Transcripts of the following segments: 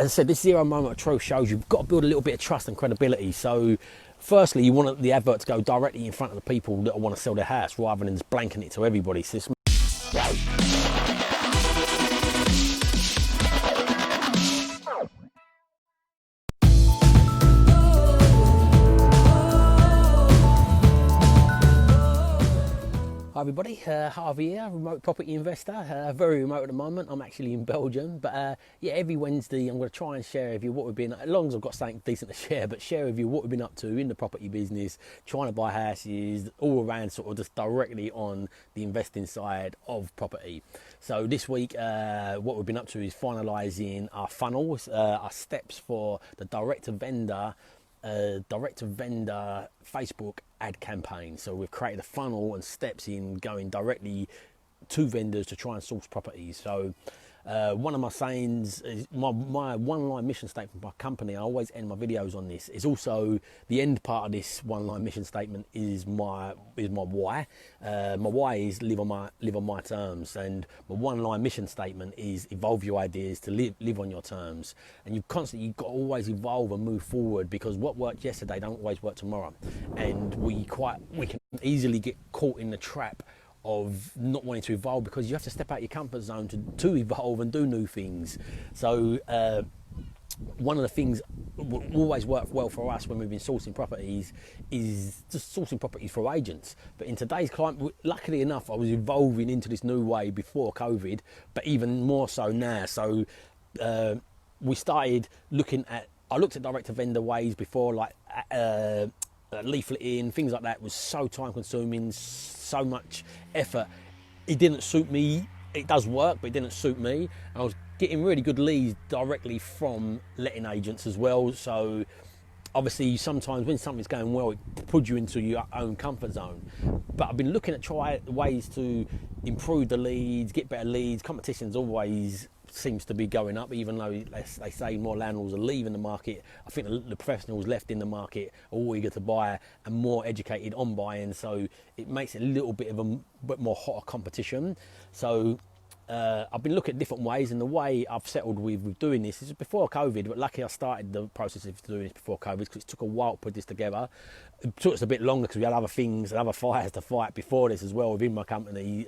as I said, this zero moment of truth shows you've got to build a little bit of trust and credibility. So firstly, you want the advert to go directly in front of the people that want to sell their house rather than just blanking it to everybody. So Hi everybody, Harvey here, remote property investor, very remote at the moment. I'm actually in Belgium, but yeah, every Wednesday I'm going to try and share with you what we've been, as long as I've got something decent to share, but share with you what we've been up to in the property business, trying to buy houses, all around sort of just directly on the investing side of property. So this week, what we've been up to is finalising our funnels, our steps for the direct-to-vendor Facebook ad campaign. So we've created a funnel and steps in going directly to vendors to try and source properties. So one of my sayings is my one-line mission statement for my company. I always end my videos on this. It's also the end part of this one-line mission statement is my why. My why is live on my terms, and my one-line mission statement is evolve your ideas to live on your terms. And you've got to always evolve and move forward, because what worked yesterday don't always work tomorrow, and we can easily get caught in the trap of not wanting to evolve, because you have to step out your comfort zone to evolve and do new things. So one of the things that always worked well for us when we've been sourcing properties is just sourcing properties for agents. But in today's climate, luckily enough, I was evolving into this new way before COVID, but even more so now. So we started I looked at direct to vendor ways before, like leafleting, things like that was so time consuming, so much effort. It didn't suit me. It does work, but it didn't suit me. And I was getting really good leads directly from letting agents as well. So obviously sometimes when something's going well, it puts you into your own comfort zone. But I've been looking at ways to improve the leads, get better leads. Competition's always seems to be going up, even though they say more landlords are leaving the market. I think the professionals left in the market are all eager to buy and more educated on buying, so it makes it a little bit of a bit more hotter competition. So I've been looking at different ways, and the way I've settled with doing this is before COVID, but luckily I started the process of doing this before COVID, because it took a while to put this together. It took us a bit longer because we had other things and other fires to fight before this as well within my company.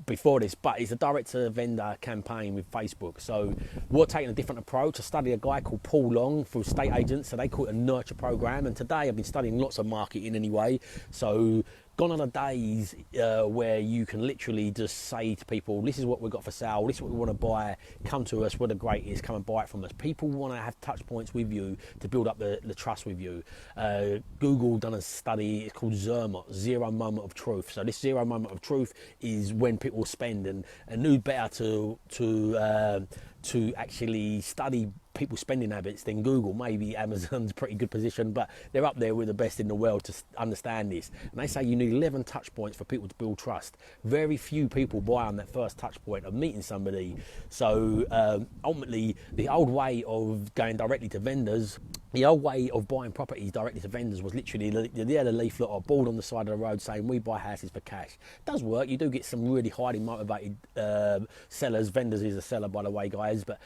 Before this, but it's a direct-to-vendor campaign with Facebook. So we're taking a different approach. I studied a guy called Paul Long for estate agents, so they call it a nurture program, and today I've been studying lots of marketing anyway. So gone are the days where you can literally just say to people, this is what we've got for sale, this is what we want to buy, come to us, we're the greatest, come and buy it from us. People want to have touch points with you to build up the trust with you. Google done a study, it's called ZERMOT, Zero Moment of Truth. So this zero moment of truth is when people spend, and who better to actually study people's spending habits than Google. Maybe Amazon's a pretty good position, but they're up there with the best in the world to understand this. And they say you need 11 touch points for people to build trust. Very few people buy on that first touch point of meeting somebody. So ultimately, the old way of going directly to vendors, the old way of buying properties directly to vendors was literally the leaflet or board on the side of the road saying we buy houses for cash. It does work. You do get some really highly motivated sellers. Vendors is a seller, by the way, guys, but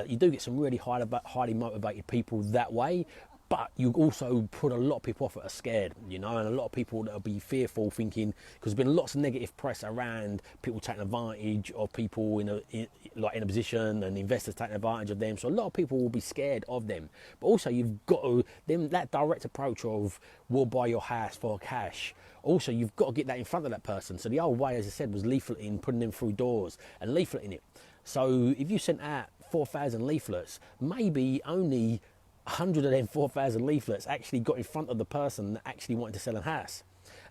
you do get some really highly motivated people that way. But you also put a lot of people off that are scared, you know, and a lot of people that will be fearful, thinking, because there's been lots of negative press around people taking advantage of people in a position, and investors taking advantage of them. So a lot of people will be scared of them. But also you've got to, that direct approach of we'll buy your house for cash. Also, you've got to get that in front of that person. So the old way, as I said, was leafleting, putting them through doors and leafleting it. So if you sent out 4,000 leaflets, maybe only 100 of them 4,000 leaflets actually got in front of the person that actually wanted to sell a house.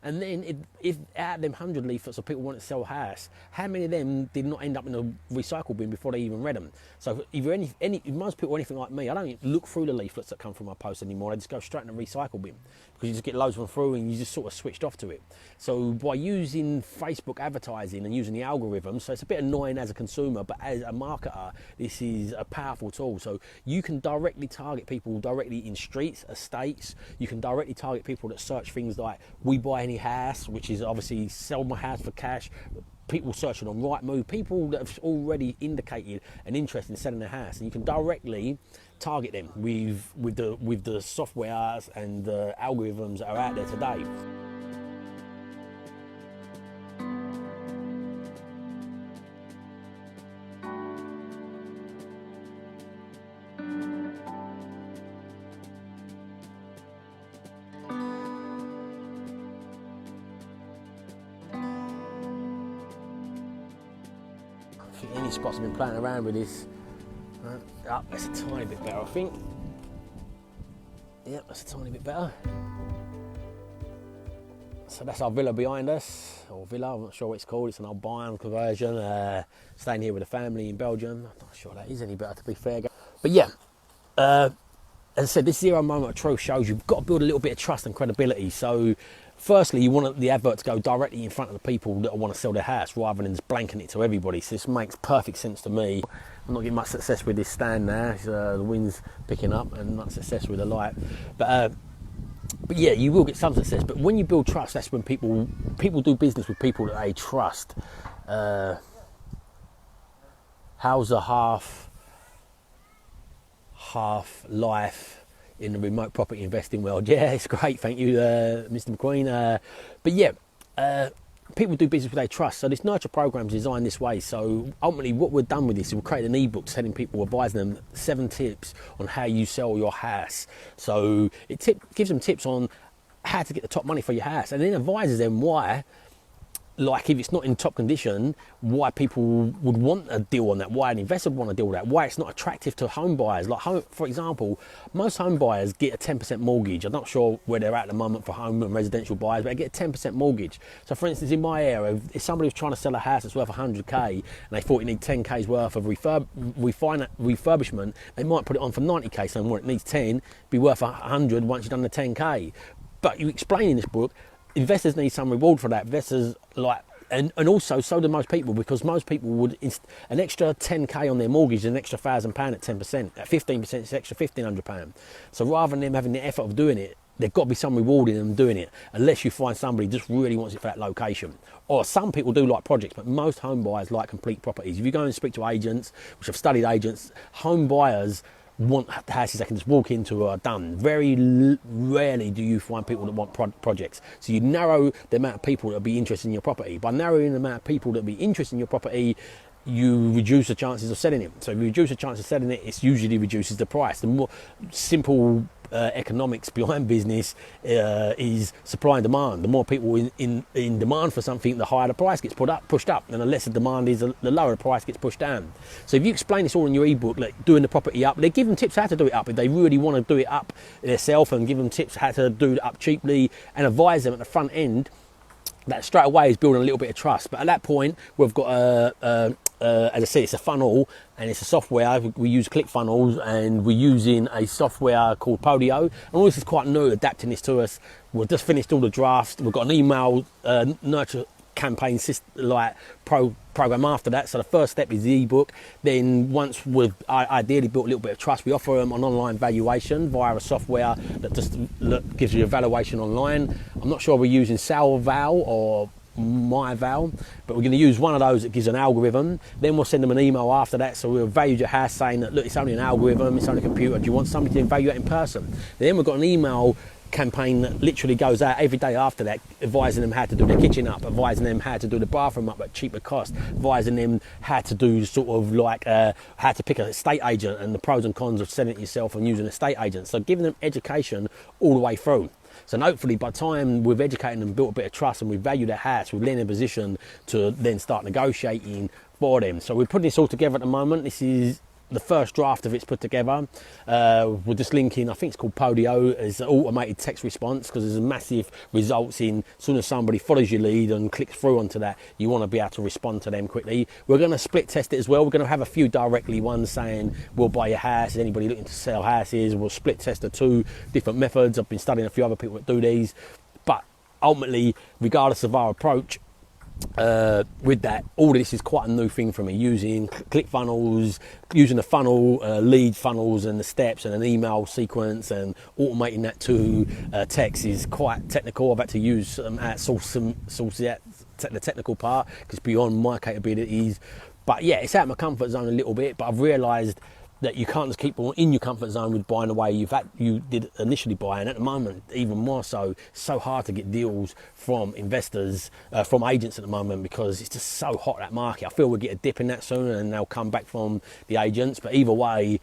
And then if out of them 100 leaflets of people wanting to sell a house, how many of them did not end up in a recycle bin before they even read them? So if most people are anything like me, I don't even look through the leaflets that come from my post anymore. I just go straight in the recycle bin, because you just get loads of them through and you just sort of switched off to it. So by using Facebook advertising and using the algorithm, so it's a bit annoying as a consumer, but as a marketer, this is a powerful tool. So you can directly target people directly in streets, estates. You can directly target people that search things like we buy any house, which is obviously sell my house for cash, people searching on Rightmove, people that have already indicated an interest in selling their house, and you can directly target them with the softwares and the algorithms that are out there today. I think any spots I've been playing around with this. Up, that's a tiny bit better, I think. Yep, that's a tiny bit better. So that's our villa behind us, or villa, I'm not sure what it's called. It's an old barn conversion. Staying here with a family in Belgium. I'm not sure that is any better, to be fair. But yeah, as I said, this zero moment of truth shows you've got to build a little bit of trust and credibility. So firstly, you want the advert to go directly in front of the people that want to sell their house, rather than just blanking it to everybody. So this makes perfect sense to me. I'm not getting much success with this stand now. The wind's picking up, and not success with the light. But yeah, you will get some success. But when you build trust, that's when people do business with people that they trust. How's a half life in the remote property investing world? Yeah, it's great, thank you, Mr. McQueen. But yeah, people do business with their trust. So this nurture program is designed this way. So ultimately what we've done with this is we've created an ebook telling people, advising them 7 tips on how you sell your house. So it gives them tips on how to get the top money for your house, and then advises them why, like if it's not in top condition, why people would want a deal on that, why an investor would want a deal with that, why it's not attractive to home buyers. Like, for example, most home buyers get a 10% mortgage. I'm not sure where they're at the moment for home and residential buyers, but they get a 10% mortgage. So for instance, in my area, if somebody was trying to sell a house that's worth 100k and they thought it needs 10k's worth of refurbishment, they might put it on for 90k, saying, well, it needs 10, be worth 100 once you've done the 10k. But you explain in this book, investors need some reward for that. Investors like, and also so do most people, because most people would, an extra 10k on their mortgage is an extra £1,000 at 10%. At 15% it's extra £1,500. So rather than them having the effort of doing it, there's got to be some reward in them doing it, unless you find somebody who just really wants it for that location. Or some people do like projects, but most home buyers like complete properties. If you go and speak to agents, which have studied agents, home buyers want houses they can just walk into or are done. Very rarely do you find people that want projects. So you narrow the amount of people that will be interested in your property. By narrowing the amount of people that will be interested in your property, you reduce the chances of selling it. So if you reduce the chance of selling it, it usually reduces the price. The more simple economics behind business is supply and demand. The more people in demand for something, the higher the price gets pushed up, and the lesser demand is, the lower the price gets pushed down. So if you explain this all in your ebook, like doing the property up, they give them tips how to do it up if they really want to do it up themselves, and give them tips how to do it up cheaply, and advise them at the front end. That straight away is building a little bit of trust. But at that point, we've got as I said, it's a funnel and it's a software. We use ClickFunnels, and we're using a software called Podio. And all this is quite new, adapting this to us. We've just finished all the drafts. We've got an email nurture campaign program after that. So the first step is the ebook. Then once we've ideally built a little bit of trust, we offer them an online valuation via a software that just gives you a valuation online. I'm not sure we're using SalVal or MyVal, but we're going to use one of those that gives an algorithm. Then we'll send them an email after that. So we'll value your house, saying that, look, it's only an algorithm, it's only a computer. Do you want somebody to evaluate in person? Then we've got an email campaign that literally goes out every day after that, advising them how to do the kitchen up, advising them how to do the bathroom up at cheaper cost, advising them how to do sort of like how to pick an estate agent and the pros and cons of selling it yourself and using an estate agent. So giving them education all the way through. So hopefully by the time we've educated them, built a bit of trust, and we value their house, we're then in a position to then start negotiating for them. So we're putting this all together at the moment. This is the first draft of it's put together. We're just linking, I think it's called Podio, as an automated text response, because there's a massive results in, as soon as somebody follows your lead and clicks through onto that, you want to be able to respond to them quickly. We're going to split test it as well. We're going to have a few directly ones saying, we'll buy your house. Anybody looking to sell houses, we'll split test the 2 different methods. I've been studying a few other people that do these. But ultimately, regardless of our approach, with that, all of this is quite a new thing for me, using ClickFunnels, using the funnel, lead funnels and the steps and an email sequence, and automating that to text is quite technical. I've had to use some the technical part, because it's beyond my capabilities. But yeah, it's out of my comfort zone a little bit, but I've realised that you can't just keep in your comfort zone with buying the way you did initially buy, and at the moment even more so. It's so hard to get deals from investors, from agents at the moment, because it's just so hot, that market. I feel we'll get a dip in that soon and they'll come back from the agents, but either way,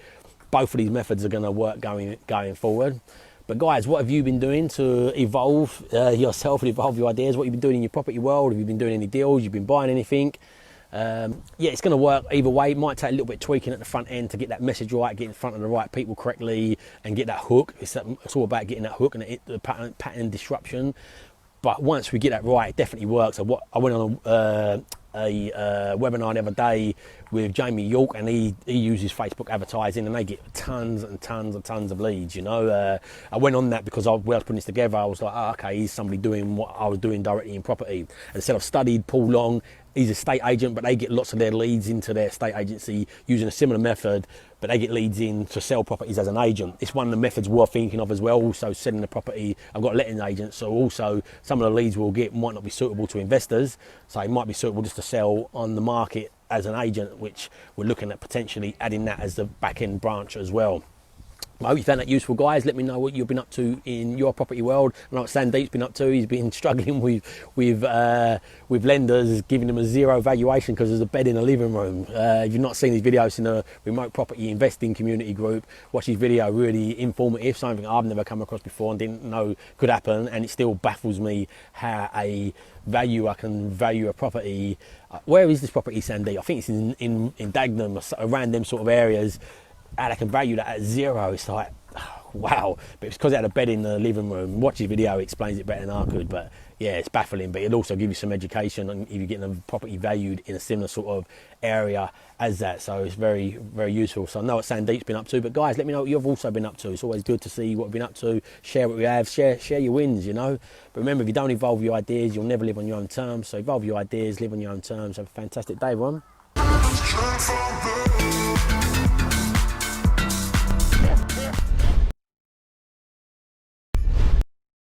both of these methods are going to work going forward. But guys, what have you been doing to evolve yourself and evolve your ideas? What have you been doing in your property world? Have you been doing any deals? You've been buying anything? Yeah, it's going to work either way. It might take a little bit of tweaking at the front end to get that message right, get in front of the right people correctly, and get that hook. It's all about getting that hook and the pattern disruption. But once we get that right, it definitely works. I went on a webinar the other day with Jamie York, and he uses Facebook advertising, and they get tons and tons and tons of leads. You know, I went on that because I was putting this together. I was like, oh, okay, he's somebody doing what I was doing directly in property. And instead, I've studied Paul Long. He's a estate agent, but they get lots of their leads into their estate agency using a similar method, but they get leads in to sell properties as an agent. It's one of the methods we're thinking of as well. Also selling the property. I've got a letting agent, so also some of the leads we'll get might not be suitable to investors, so it might be suitable just to sell on the market as an agent, which we're looking at potentially adding that as the back end branch as well. I hope you found that useful, guys. Let me know what you've been up to in your property world. I know what Sandeep's been up to. He's been struggling with lenders, giving them a zero valuation because there's a bed in the living room. If you've not seen his videos in the remote property investing community group, watch his video. Really informative, something I've never come across before and didn't know could happen. And it still baffles me how a valuer can value a property. Where is this property, Sandeep? I think it's in Dagenham or around them sort of areas. How they can value that at zero. It's like, oh, wow. But it's because it had a bed in the living room. Watch his video, it explains it better than I could. But yeah, it's baffling. But it'll also give you some education on if you're getting a property valued in a similar sort of area as that. So it's very, very useful. So I know what Sandeep's been up to. But guys, let me know what you've also been up to. It's always good to see what we've been up to. Share what we have. Share your wins, you know. But remember, if you don't evolve your ideas, you'll never live on your own terms. So evolve your ideas, live on your own terms. Have a fantastic day, everyone.